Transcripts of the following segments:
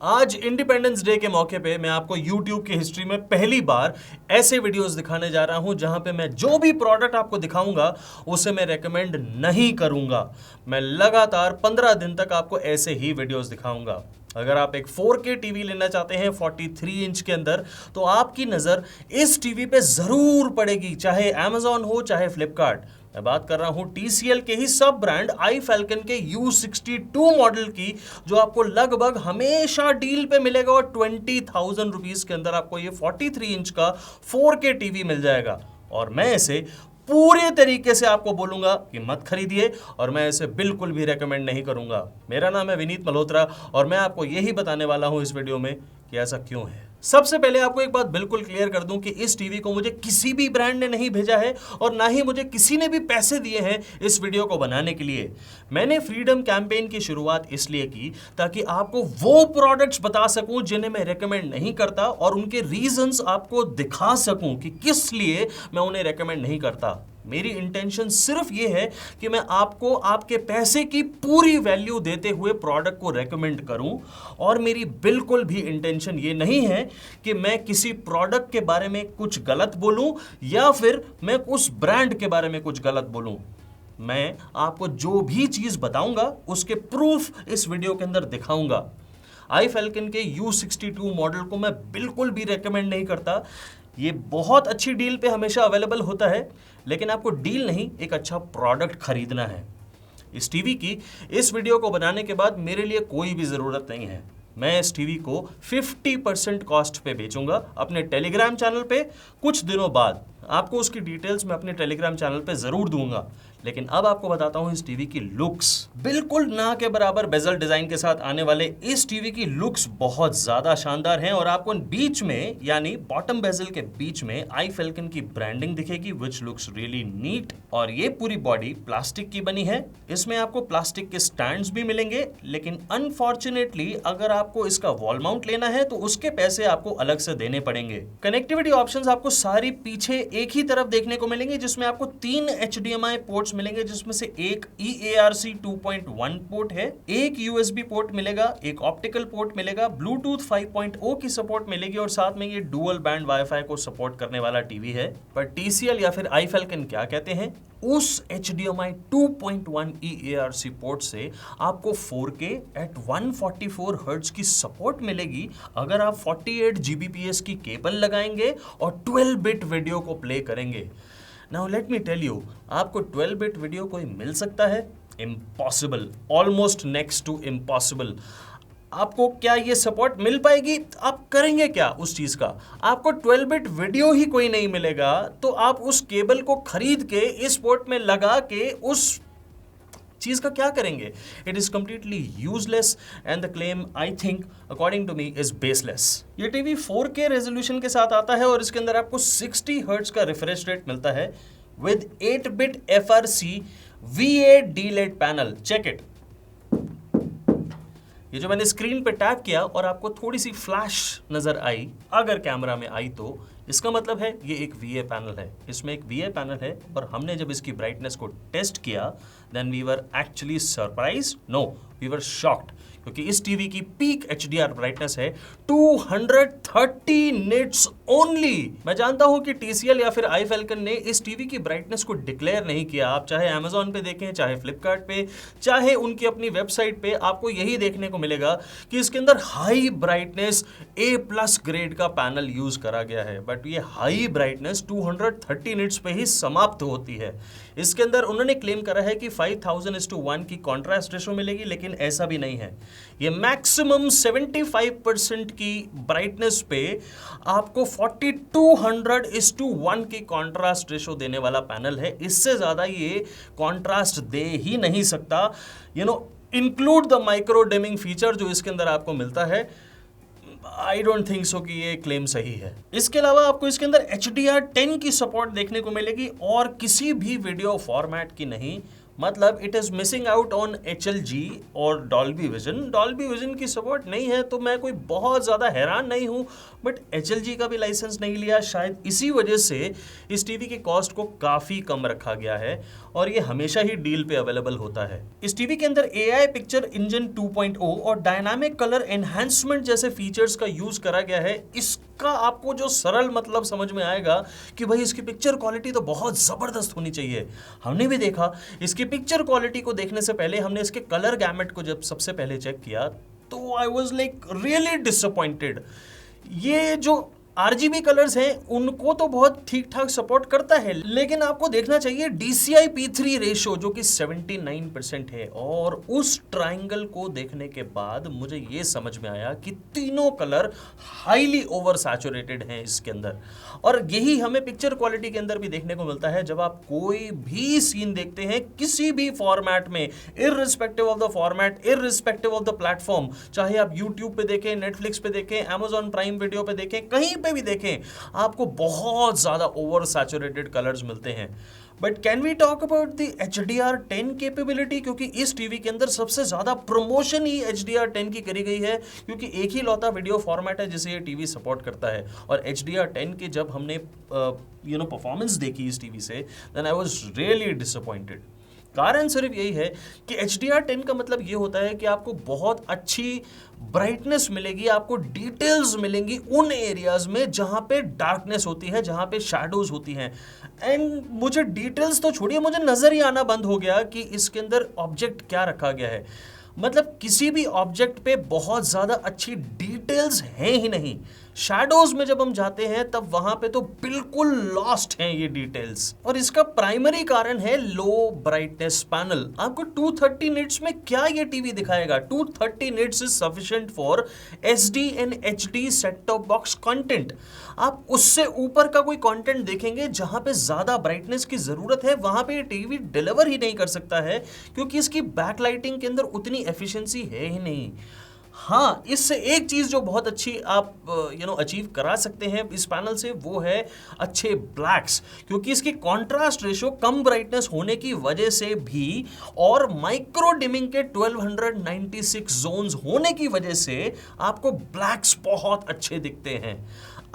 आज independence day के मौके पे मैं आपको YouTube की हिस्ट्री में पहली बार ऐसे वीडियोस दिखाने जा रहा हूं जहां पे मैं जो भी प्रोडक्ट आपको दिखाऊंगा उसे मैं रेकमेंड नहीं करूंगा। मैं लगातार 15 दिन तक आपको ऐसे ही वीडियोस दिखाऊंगा। अगर आप एक 4K टीवी लेना चाहते हैं 43 इंच के अंदर, तो आपकी नज़र इस टीवी पे ज़रूर पड़ेगी, चाहे Amazon हो चाहे फ्लिपकार्ट। मैं बात कर रहा हूं TCL के ही सब ब्रांड आई फैल्कन के U62 मॉडल की, जो आपको लगभग हमेशा डील पे मिलेगा और 20,000 रुपीज़ के अंदर आपको ये 43 इंच का 4K टीवी मिल जाएगा। और मैं इसे पूरे तरीके से आपको बोलूंगा कि मत खरीदिए, और मैं इसे बिल्कुल भी रेकमेंड नहीं करूंगा। मेरा नाम है विनीत मल्होत्रा और मैं आपको यही बताने वाला हूं इस वीडियो में कि ऐसा क्यों है। सबसे पहले आपको एक बात बिल्कुल क्लियर कर दूं कि इस टीवी को मुझे किसी भी ब्रांड ने नहीं भेजा है और ना ही मुझे किसी ने भी पैसे दिए हैं इस वीडियो को बनाने के लिए। मैंने फ्रीडम कैंपेन की शुरुआत इसलिए की ताकि आपको वो प्रोडक्ट्स बता सकूं जिन्हें मैं रेकमेंड नहीं करता, और उनके रीजंस आपको दिखा सकूं कि किस लिए मैं उन्हें रेकमेंड नहीं करता। मेरी इंटेंशन सिर्फ ये है कि मैं आपको आपके पैसे की पूरी वैल्यू देते हुए प्रोडक्ट को रेकमेंड करूं, और मेरी बिल्कुल भी इंटेंशन ये नहीं है कि मैं किसी प्रोडक्ट के बारे में कुछ गलत बोलूं या फिर मैं उस ब्रांड के बारे में कुछ गलत बोलूं। मैं आपको जो भी चीज बताऊंगा उसके प्रूफ इस वीडियो के अंदर दिखाऊंगा। आई फैल्कन के U62 मॉडल को मैं बिल्कुल भी रेकमेंड नहीं करता। ये बहुत अच्छी डील पे हमेशा अवेलेबल होता है, लेकिन आपको डील नहीं, एक अच्छा प्रोडक्ट खरीदना है। इस टीवी की इस वीडियो को बनाने के बाद मेरे लिए कोई भी ज़रूरत नहीं है। मैं इस टीवी को 50% कॉस्ट पे बेचूंगा अपने टेलीग्राम चैनल पे कुछ दिनों बाद। आपको उसकी डिटेल्स मैं अपने टेलीग्राम चैनल पे ज़रूर दूंगा। लेकिन अब आपको बताता हूं इस टीवी की लुक्स। बिल्कुल ना के बराबर बेजल डिजाइन के साथ आने वाले इस टीवी की लुक्स बहुत ज्यादा शानदार हैं, और आपको बीच में यानी बॉटम बेजल के बीच में आई फैल्कन की ब्रांडिंग दिखेगी विच लुक्स रियली नीट। और ये पूरी बॉडी प्लास्टिक की बनी है। इसमें आपको प्लास्टिक के स्टैंड्स भी मिलेंगे, लेकिन अनफॉर्चुनेटली अगर आपको इसका वॉल माउंट लेना है तो उसके पैसे आपको अलग से देने पड़ेंगे। कनेक्टिविटी ऑप्शंस आपको सारी पीछे एक ही तरफ देखने को मिलेंगे, जिसमें आपको 3 HDMI पोर्ट्स मिलेंगे, जिसमें से एक EARC 2.1 पोर्ट है, एक USB पोर्ट मिलेगा, एक ऑप्टिकल पोर्ट मिलेगा, ब्लूटूथ 5.0 की सपोर्ट मिलेगी, और साथ में ये डुअल बैंड वाईफाई को सपोर्ट करने वाला टीवी है। पर TCL या फिर आई फैल्कन क्या कहते हैं, उस HDMI 2.1 EARC पोर्ट से आपको 4K at 144 हर्ट्ज की सपोर्ट मिलेगी अगर आप 48 Gbps की केबल लगाएंगे और 12 बिट वीडियो को प्ले करेंगे। Now let me tell you, आपको 12 बिट वीडियो कोई मिल सकता है? Impossible, almost next to impossible. आपको क्या ये सपोर्ट मिल पाएगी? आप करेंगे क्या उस चीज का? आपको 12 बिट वीडियो ही कोई नहीं मिलेगा, तो आप उस केबल को खरीद के इस पोर्ट में लगा के उस चीज का क्या करेंगे? It is completely useless and the claim I think according to me is baseless. ये टीवी 4K रेजोल्यूशन के साथ आता है और इसके अंदर आपको 60 हर्ट्ज का रिफ्रेश रेट मिलता है with 8 bit FRC VA D-LED panel. Check it. ये जो मैंने स्क्रीन पे टैप किया और आपको थोड़ी सी फ्लैश नजर आई, अगर कैमरा में आई, तो इसका मतलब है ये एक VA पैनल है। इसमें एक VA पैनल है, और हमने जब इसकी ब्राइटनेस को टेस्ट किया then we were actually surprised, no we were shocked, क्योंकि इस टीवी की पीक HDR ब्राइटनेस है 230 निट्स ओनली। मैं जानता हूं कि TCL या फिर आई फैल्कन ने इस टीवी की ब्राइटनेस को डिक्लेयर नहीं किया। आप चाहे Amazon पे देखें, चाहे फ्लिपकार्ट पे, चाहे उनकी अपनी वेबसाइट पे, आपको यही देखने को मिलेगा कि इसके अंदर हाई ब्राइटनेस A+ ग्रेड का पैनल यूज करा गया है। बट ये हाई ब्राइटनेस 230 निट्स पे ही समाप्त होती है। इसके अंदर उन्होंने क्लेम करा है कि 5000:1 की कॉन्ट्रास्ट रेशो मिलेगी, लेकिन ऐसा भी नहीं है। ये मैक्सिमम 75% की ब्राइटनेस पे आपको 4200:1 की कॉन्ट्रास्ट रेशो देने वाला पैनल है। इससे ज्यादा ये कॉन्ट्रास्ट दे ही नहीं सकता। Include the micro dimming feature जो इसके अंदर आपको मिलता है, आई डोंट थिंक सो कि ये क्लेम सही है। इसके अलावा आपको इसके अंदर HDR10 की सपोर्ट देखने को मिलेगी, और किसी भी वीडियो फॉर्मेट की नहीं, मतलब it is missing out on HLG और डॉल्बी विजन की सपोर्ट नहीं है, तो मैं कोई बहुत ज़्यादा हैरान नहीं हूँ। बट HLG का भी लाइसेंस नहीं लिया, शायद इसी वजह से इस टीवी की कॉस्ट को काफ़ी कम रखा गया है और ये हमेशा ही डील पे अवेलेबल होता है। इस टीवी के अंदर AI पिक्चर इंजन 2.0 और डायनामिक कलर एनहांसमेंट जैसे फीचर्स का यूज करा गया है। इसका आपको जो सरल मतलब समझ में आएगा कि भाई इसकी पिक्चर क्वालिटी तो बहुत जबरदस्त होनी चाहिए। हमने भी देखा, इसकी पिक्चर क्वालिटी को देखने से पहले हमने इसके कलर गैमेट को जब सबसे पहले चेक किया तो I was like really disappointed. ये जो RGB कलर्स हैं उनको तो बहुत ठीक ठाक सपोर्ट करता है, लेकिन आपको देखना चाहिए DCI P3 रेशो जो कि 79% है। और उस ट्राइंगल को देखने के बाद मुझे ये समझ में आया कि तीनों कलर हाईली ओवर सैचुरेटेड हैं इसके अंदर। और यही हमें पिक्चर क्वालिटी के अंदर भी देखने को मिलता है जब आप कोई भी सीन देखते हैं किसी भी फॉर्मेट में, irrespective of the format, irrespective of the platform, चाहे आप यूट्यूब पे देखें, नेटफ्लिक्स पे देखें, Amazon प्राइम वीडियो पे देखें, कहीं पे भी देखें, आपको बहुत ज्यादा ओवर सैचुरेटेड कलर्स मिलते हैं। But can we talk about the HDR10 capability, क्योंकि इस टीवी के अंदर सबसे ज्यादा प्रमोशन ही HDR10 की करी गई है, क्योंकि एक ही लौता वीडियो फॉर्मेट है जिसे ये टीवी सपोर्ट करता है। और HDR10 के जब हमने परफॉर्मेंस देखी इस टीवी से, then I was really disappointed. कारण सिर्फ यही है कि HDR10 का मतलब ये होता है कि आपको बहुत अच्छी ब्राइटनेस मिलेगी, आपको डिटेल्स मिलेंगी उन एरियाज में जहां पे डार्कनेस होती है, जहां पे शैडोज होती हैं। एंड मुझे डिटेल्स तो छोड़िए, मुझे नजर ही आना बंद हो गया कि इसके अंदर ऑब्जेक्ट क्या रखा गया है। मतलब किसी भी ऑब्जेक्ट पे बहुत ज्यादा अच्छी डिटेल्स हैं ही नहीं। शैडोज में जब हम जाते हैं तब वहां पे तो बिल्कुल लॉस्ट हैं ये डिटेल्स। और इसका प्राइमरी कारण है लो ब्राइटनेस पैनल। आपको 230 निट्स में क्या ये टीवी दिखाएगा? 230 nits is sufficient for SD and HD set top box content. आप उससे ऊपर का कोई कंटेंट देखेंगे जहां पे ज्यादा ब्राइटनेस की जरूरत है, वहां पे ये टीवी डिलीवर ही नहीं कर सकता है, क्योंकि इसकी बैकलाइटिंग के अंदर उतनी एफिशिएंसी है ही नहीं। हाँ, इससे एक चीज जो बहुत अच्छी आप अचीव करा सकते हैं इस पैनल से, वो है अच्छे ब्लैक्स, क्योंकि इसकी कॉन्ट्रास्ट रेशो कम ब्राइटनेस होने की वजह से भी और माइक्रो डिमिंग के 1296 जोन्स होने की वजह से आपको ब्लैक्स बहुत अच्छे दिखते हैं।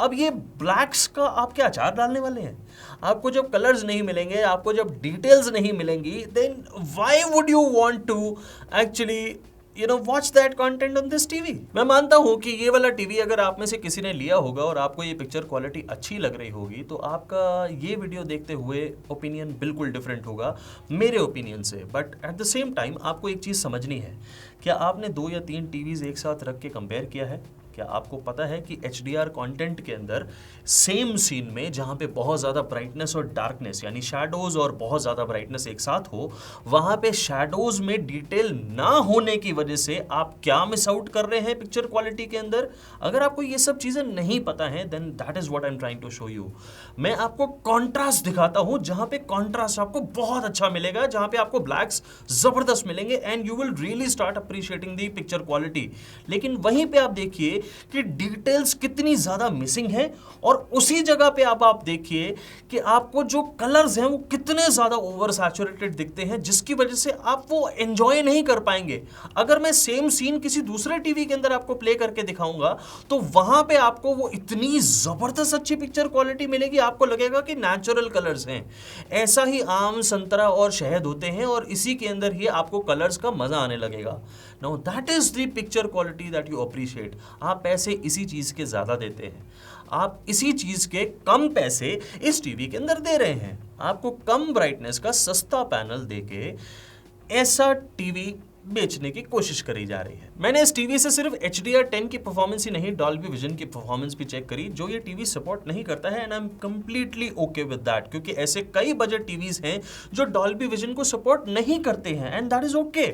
अब ये ब्लैक्स का आप क्या अचार डालने वाले हैं? आपको जब कलर्स नहीं मिलेंगे, आपको जब डिटेल्स नहीं मिलेंगी, then why would you want to actually watch that content on this TV? मैं मानता हूं कि ये वाला टीवी अगर आप में से किसी ने लिया होगा और आपको ये पिक्चर क्वालिटी अच्छी लग रही होगी, तो आपका ये वीडियो देखते हुए ओपिनियन बिल्कुल डिफरेंट होगा मेरे ओपिनियन से। But at the same time आपको एक चीज़ समझनी है, क्या आपने 2 या 3 टीवीज एक साथ रख के कंपेयर किया है? क्या आपको पता है कि HDR कंटेंट के अंदर सेम सीन में जहां पे बहुत ज़्यादा ब्राइटनेस और डार्कनेस यानी शैडोज और बहुत ज़्यादा ब्राइटनेस एक साथ हो, वहां पे शैडोज में डिटेल ना होने की वजह से आप क्या मिस आउट कर रहे हैं पिक्चर क्वालिटी के अंदर? अगर आपको ये सब चीज़ें नहीं पता है, then that is what I am trying to show you. मैं आपको कॉन्ट्रास्ट दिखाता हूं, जहां पे कॉन्ट्रास्ट आपको बहुत अच्छा मिलेगा, जहां पे आपको ब्लैक्स जबरदस्त मिलेंगे and you will really start appreciating the picture quality. लेकिन वहीं पे आप देखिए कि डिटेल्स कितनी ज्यादा मिसिंग है, और उसी जगह पे अब आप देखिए कि आपको जो कलर्स हैं वो कितने ज्यादा ओवर सैचुरेटेड दिखते हैं, जिसकी वजह से आप वो एंजॉय नहीं कर पाएंगे। अगर मैं सेम सीन किसी दूसरे टीवी के अंदर आपको प्ले करके दिखाऊंगा तो वहां पे आपको वो इतनी जबरदस्त अच्छी पिक्चर क्वालिटी मिलेगी, आपको लगेगा कि नेचुरल कलर्स हैं। ऐसा ही आम, संतरा और शहद होते हैं और इसी के अंदर ही आपको कलर्स का मजा आने लगेगा। Now that is the picture quality that you appreciate. आप पैसे इसी चीज के ज्यादा देते हैं, आप इसी चीज के कम पैसे इस टीवी के अंदर दे रहे हैं। आपको कम ब्राइटनेस का सस्ता पैनल देके ऐसा टीवी बेचने की कोशिश करी जा रही है। मैंने इस टीवी से सिर्फ HDR10 की परफॉर्मेंस ही नहीं, डॉल्बी विजन की परफॉर्मेंस भी चेक करी, जो ये टीवी सपोर्ट नहीं करता है, and I am completely okay with that, क्योंकि ऐसे कई बजट टीवीज हैं जो डॉल्बी विजन को सपोर्ट नहीं करते हैं, and that is okay.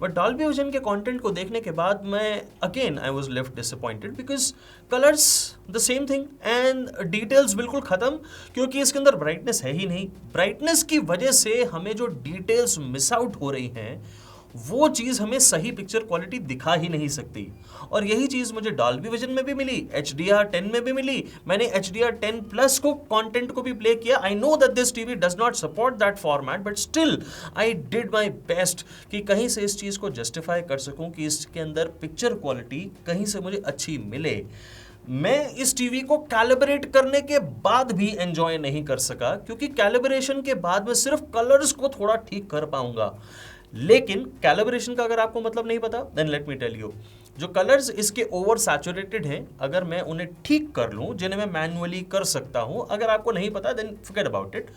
But Dolby vision के कंटेंट को देखने के बाद मैं again I was left disappointed, because colours the same thing and details बिल्कुल खत्म, क्योंकि इसके अंदर ब्राइटनेस है ही नहीं। ब्राइटनेस की वजह से हमें जो डिटेल्स मिस आउट हो रही हैं वो चीज़ हमें सही पिक्चर क्वालिटी दिखा ही नहीं सकती। और यही चीज़ मुझे डॉल्बी विजन में भी मिली, HDR10 में भी मिली। मैंने HDR10 प्लस को कंटेंट को भी प्ले किया। I know that this TV does not support that format, but still I did my best कि कहीं से इस चीज़ को जस्टिफाई कर सकूं कि इसके अंदर पिक्चर क्वालिटी कहीं से मुझे अच्छी मिले। मैं इस टीवी को कैलिब्रेट करने के बाद भी एंजॉय नहीं कर सका, क्योंकि कैलिब्रेशन के बाद मैं सिर्फ कलर्स को थोड़ा ठीक कर पाऊंगा। लेकिन कैलिब्रेशन का अगर आपको मतलब नहीं पता, then let me tell you, जो कलर्स इसके ओवर सैचुरेटेड हैं, अगर मैं उन्हें ठीक कर लूं, जिन्हें मैं मैन्युअली कर सकता हूं, अगर आपको नहीं पता देन फॉरगेट अबाउट इट,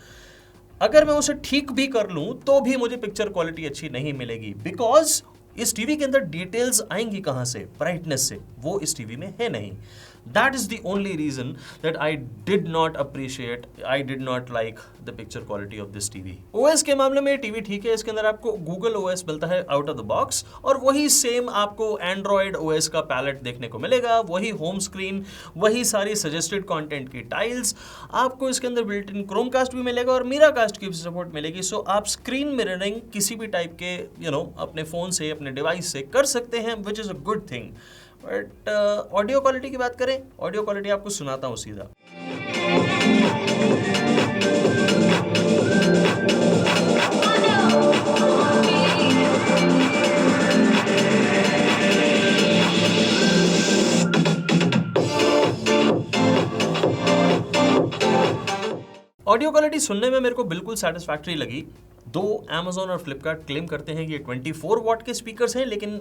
अगर मैं उसे ठीक भी कर लूं तो भी मुझे पिक्चर क्वालिटी अच्छी नहीं मिलेगी, बिकॉज इस टीवी के अंदर डिटेल्स आएंगी कहां से? ब्राइटनेस से। वो इस टीवी में है नहीं। That is the only reason that I did not appreciate, I did not like the picture quality of this TV. OS के मामले में टीवी ठीक है, इसके अंदर आपको Google OS मिलता है आउट ऑफ द बॉक्स, और वही सेम आपको Android OS का पैलेट देखने को मिलेगा, वही होम स्क्रीन, वही सारी सजेस्टेड कंटेंट की टाइल्स, आपको इसके अंदर बिल्ट इन क्रोमकास्ट भी मिलेगा और मीराकास्ट की भी सपोर्ट मिलेगी। सो आप स्क्रीन मिररिंग किसी भी टाइप के अपने फ़ोन से, अपने डिवाइस से कर सकते हैं, which is a good thing. But audio quality की बात करें, ऑडियो क्वालिटी आपको सुनाता हूँ सीधा। ऑडियो क्वालिटी सुनने में मेरे को बिल्कुल सेटिस्फैक्टरी लगी। दो Amazon और Flipkart क्लेम करते हैं कि ये 24 वॉट के स्पीकर्स हैं, लेकिन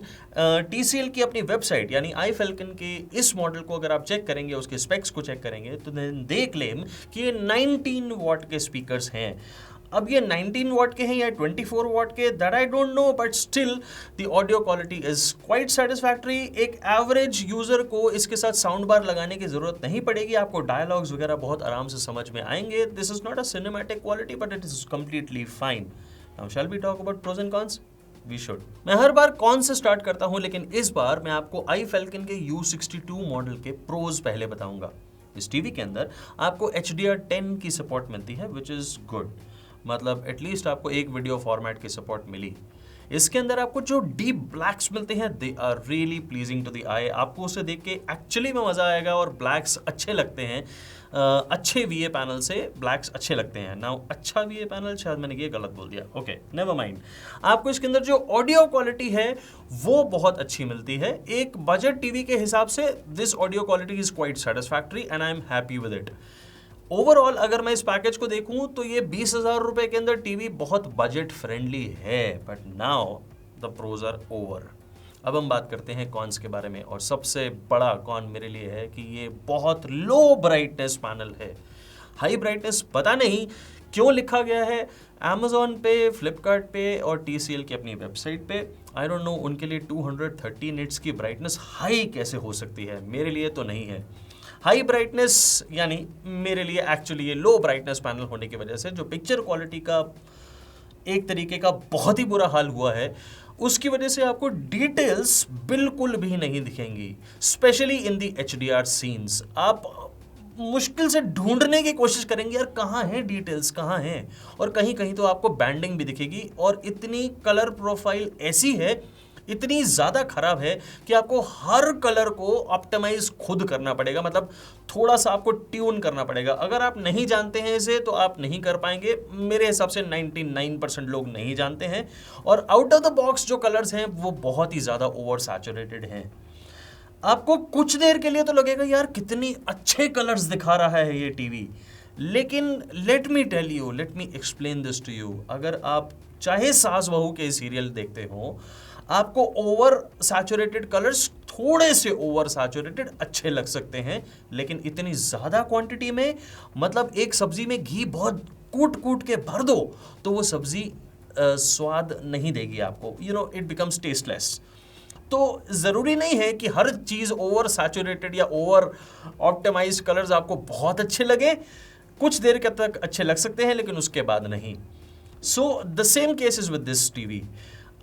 TCL की अपनी वेबसाइट यानी आई फैल्कन के इस मॉडल को अगर आप चेक करेंगे, उसके स्पेक्स को चेक करेंगे, तो दे क्लेम कि ये 19 वॉट के स्पीकर्स हैं। अब ये 19 वॉट के हैं या 24 वॉट के, that I don't know, but still the audio quality is quite satisfactory. एक एवरेज यूजर को इसके साथ साउंड बार लगाने की जरूरत नहीं पड़ेगी, आपको डायलॉग्स वगैरह बहुत आराम से समझ में आएंगे। This is not a cinematic quality, but it is completely fine. Now shall we talk about pros and cons? We should. मैं हर बार कौन से स्टार्ट करता हूं, लेकिन इस बार मैं आपको आई फैल्कन के U62 मॉडल के प्रोज पहले बताऊंगा। इस टीवी के अंदर आपको HDR10 की सपोर्ट मिलती है, विच इज गुड। मतलब एटलीस्ट आपको एक वीडियो फॉर्मेट की सपोर्ट मिली। इसके अंदर आपको जो डीप ब्लैक्स मिलते हैं, they are really pleasing to the eye. आपको उसे देख के एक्चुअली में मज़ा आएगा, और ब्लैक्स अच्छे लगते हैं। अच्छे VA पैनल से ब्लैक्स अच्छे लगते हैं। नाउ अच्छा VA पैनल, शायद मैंने ये गलत बोल दिया, ओके नेवर माइंड। आपको इसके अंदर जो ऑडियो क्वालिटी है वो बहुत अच्छी मिलती है। एक बजट टीवी के हिसाब से this audio quality is quite satisfactory and I am happy with it. Overall अगर मैं इस पैकेज को देखूं तो ये 20,000 रुपए के अंदर टीवी बहुत बजट फ्रेंडली है। But now the pros are over. अब हम बात करते हैं कॉन्स के बारे में, और सबसे बड़ा कॉन मेरे लिए है कि ये बहुत लो ब्राइटनेस पैनल है। हाई ब्राइटनेस पता नहीं क्यों लिखा गया है Amazon पे, फ्लिपकार्ट पे और TCL की अपनी वेबसाइट पे। आई डोंट नो उनके लिए 230 निट्स की ब्राइटनेस हाई कैसे हो सकती है, मेरे लिए तो नहीं है। हाई ब्राइटनेस यानी मेरे लिए एक्चुअली ये लो ब्राइटनेस पैनल होने की वजह से जो पिक्चर क्वालिटी का एक तरीके का बहुत ही बुरा हाल हुआ है, उसकी वजह से आपको डिटेल्स बिल्कुल भी नहीं दिखेंगी, specially in the HDR scenes. आप मुश्किल से ढूंढने की कोशिश करेंगे, यार कहाँ है डिटेल्स, कहाँ हैं, और कहीं कहीं तो आपको बैंडिंग भी दिखेगी। और इतनी कलर प्रोफाइल ऐसी है, इतनी ज़्यादा खराब है कि आपको हर कलर को ऑप्टिमाइज खुद करना पड़ेगा, मतलब थोड़ा सा आपको ट्यून करना पड़ेगा। अगर आप नहीं जानते हैं इसे तो आप नहीं कर पाएंगे। मेरे हिसाब से 99% लोग नहीं जानते हैं। और आउट ऑफ द बॉक्स जो कलर्स हैं वो बहुत ही ज़्यादा ओवर सैचुरेटेड हैं। आपको कुछ देर के लिए तो लगेगा यार कितनी अच्छे कलर्स दिखा रहा है ये टीवी, लेकिन let me tell you, let me explain this to you. अगर आप चाहे सास बहू के सीरियल देखते हो, आपको ओवर सैचुरेटेड कलर्स, थोड़े से ओवर सैचुरेटेड अच्छे लग सकते हैं, लेकिन इतनी ज़्यादा क्वांटिटी में, मतलब एक सब्जी में घी बहुत कूट कूट के भर दो तो वो सब्जी स्वाद नहीं देगी आपको, इट बिकम्स टेस्टलेस। तो ज़रूरी नहीं है कि हर चीज़ ओवर सैचुरेटेड या ओवर ऑप्टिमाइज्ड कलर्स आपको बहुत अच्छे लगे। कुछ देर के तक अच्छे लग सकते हैं, लेकिन उसके बाद नहीं। So the same case is with this TV.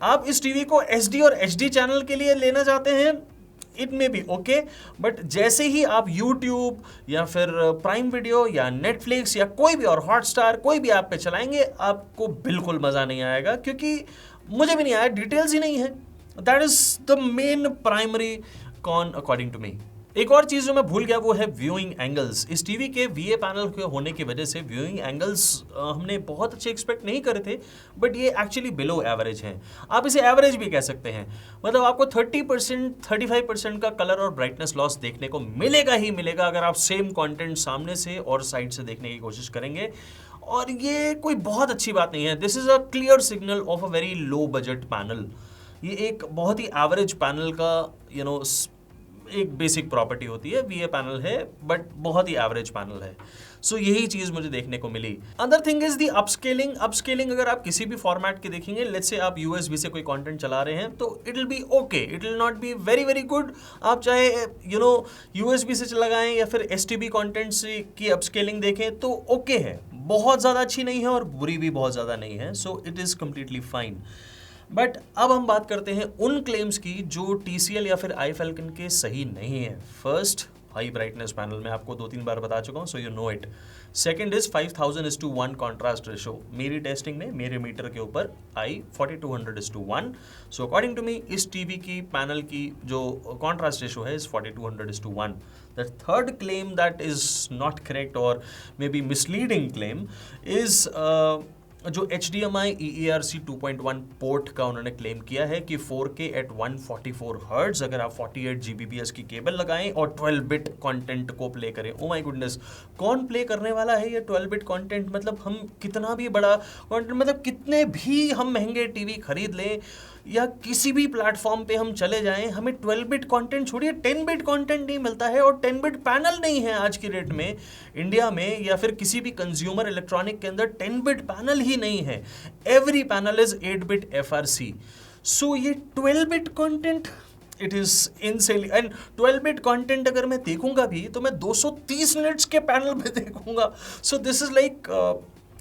आप इस टीवी को SD और HD चैनल के लिए लेना चाहते हैं, it may be okay, but जैसे ही आप YouTube या फिर प्राइम वीडियो या नेटफ्लिक्स या कोई भी और हॉटस्टार कोई भी ऐप पे चलाएंगे, आपको बिल्कुल मज़ा नहीं आएगा, क्योंकि मुझे भी नहीं आया, डिटेल्स ही नहीं है। That is the main primary con according to me. एक और चीज जो मैं भूल गया वो है व्यूइंग एंगल्स। इस टीवी के वीए पैनल के होने की वजह से व्यूइंग एंगल्स हमने बहुत अच्छे एक्सपेक्ट नहीं करे थे, बट ये एक्चुअली बिलो एवरेज हैं। आप इसे एवरेज भी कह सकते हैं। मतलब आपको 30% 35% का कलर और ब्राइटनेस लॉस देखने को मिलेगा ही मिलेगा अगर आप सेम कंटेंट सामने से और साइड से देखने की कोशिश करेंगे, और ये कोई बहुत अच्छी बात नहीं है। This is a clear signal of a very low budget panel. ये एक बहुत ही एवरेज पैनल का एक बेसिक प्रॉपर्टी होती है, वीए पैनल है बट बहुत ही एवरेज पैनल है। सो यही चीज मुझे देखने को मिली। Other thing is the upscaling. Upscaling अगर आप किसी भी फॉर्मेट के देखेंगे, लेट्स से आप यूएसबी से कोई कंटेंट चला रहे हैं, तो it will be okay, it will not be very very good. आप चाहे यूएसबी से लगाएं या फिर एसटीबी कंटेंट से की अपस्केलिंग देखें तो ओके है, बहुत ज्यादा अच्छी नहीं है और बुरी भी बहुत ज्यादा नहीं है। So it is completely fine. But अब हम बात करते हैं उन क्लेम्स की जो टीसीएल या फिर आई फैल्कन के सही नहीं है। फर्स्ट, हाई ब्राइटनेस पैनल में आपको 2-3 बार बता चुका हूं, so you know it. Second is 5000:1 contrast ratio. मेरी टेस्टिंग में मेरे मीटर के ऊपर आई 4200:1। सो अकॉर्डिंग टू मी इस टीवी की पैनल की जो कॉन्ट्रास्ट रेशो है is 4200:1। The third claim that is not correct और may be misleading claim is जो HDMI EERC 2.1 पोर्ट का उन्होंने क्लेम किया है कि 4K at 144 हर्ट्ज अगर आप 48 Gbps की केबल लगाएं और 12 बिट कंटेंट को प्ले करें। ओ माय गुडनेस, कौन प्ले करने वाला है ये 12 बिट कंटेंट? मतलब हम कितना भी बड़ा कंटेंट, मतलब कितने भी हम महंगे टीवी खरीद लें या किसी भी प्लेटफॉर्म पे हम चले जाएं, हमें 12 बिट कंटेंट छोड़िए 10 बिट कंटेंट नहीं मिलता है, और 10 बिट पैनल नहीं है आज की डेट में इंडिया में या फिर किसी भी कंज्यूमर इलेक्ट्रॉनिक के अंदर 10 बिट पैनल ही नहीं है। Every panel is 8 bit FRC। सो ये 12 bit content it is insanely, and 12 bit content अगर मैं देखूंगा भी तो मैं 230 मिनट्स के पैनल पे देखूंगा। So this is like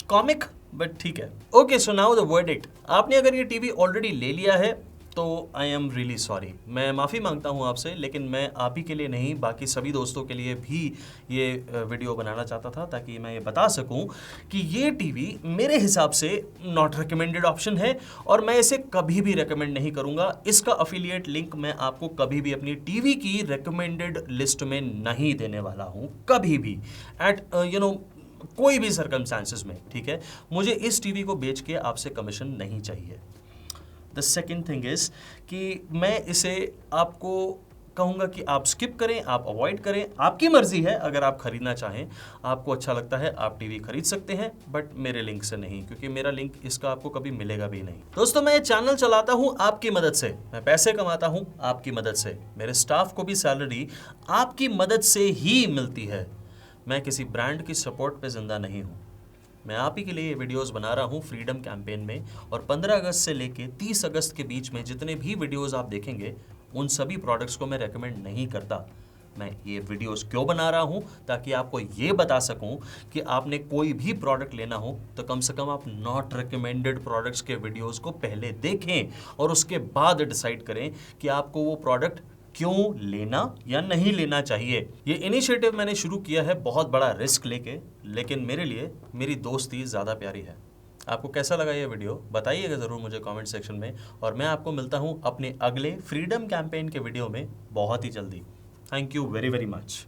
comic, but ठीक है। Okay, so now the verdict. आपने अगर ये टीवी ऑलरेडी ले लिया है तो आई एम रियली सॉरी, मैं माफ़ी मांगता हूँ आपसे, लेकिन मैं आप ही के लिए नहीं बाकी सभी दोस्तों के लिए भी ये वीडियो बनाना चाहता था ताकि मैं ये बता सकूँ कि ये टीवी मेरे हिसाब से नॉट रिकमेंडेड ऑप्शन है और मैं इसे कभी भी रिकमेंड नहीं करूँगा। इसका अफिलिएट लिंक मैं आपको कभी भी अपनी टीवी की रिकमेंडेड लिस्ट में नहीं देने वाला हूँ, कभी भी, एट कोई भी सर्कमस्टांसेस में, ठीक है। मुझे इस टीवी को बेच के आपसे कमीशन नहीं चाहिए। द सेकेंड थिंग इज कि मैं इसे आपको कहूँगा कि आप स्किप करें, आप अवॉइड करें, आपकी मर्जी है। अगर आप खरीदना चाहें, आपको अच्छा लगता है, आप टीवी खरीद सकते हैं, बट मेरे लिंक से नहीं, क्योंकि मेरा लिंक इसका आपको कभी मिलेगा भी नहीं। दोस्तों, मैं ये चैनल चलाता हूँ आपकी मदद से, मैं पैसे कमाता हूँ आपकी मदद से, मेरे स्टाफ को भी सैलरी आपकी मदद से ही मिलती है। मैं किसी ब्रांड की सपोर्ट पे जिंदा नहीं हूँ। मैं आप ही के लिए ये वीडियोस बना रहा हूँ फ्रीडम कैंपेन में, और 15 अगस्त से लेके 30 अगस्त के बीच में जितने भी वीडियोस आप देखेंगे उन सभी प्रोडक्ट्स को मैं रेकमेंड नहीं करता। मैं ये वीडियोस क्यों बना रहा हूँ? ताकि आपको ये बता सकूँ कि आपने कोई भी प्रोडक्ट लेना हो तो कम से कम आप नॉट रिकमेंडेड प्रोडक्ट्स के वीडियोस को पहले देखें और उसके बाद डिसाइड करें कि आपको वो प्रोडक्ट क्यों लेना या नहीं लेना चाहिए। ये इनिशिएटिव मैंने शुरू किया है बहुत बड़ा रिस्क लेके, लेकिन मेरे लिए मेरी दोस्ती ज़्यादा प्यारी है। आपको कैसा लगा ये वीडियो बताइएगा ज़रूर मुझे कमेंट सेक्शन में, और मैं आपको मिलता हूँ अपने अगले फ्रीडम कैंपेन के वीडियो में बहुत ही जल्दी। Thank you very very much.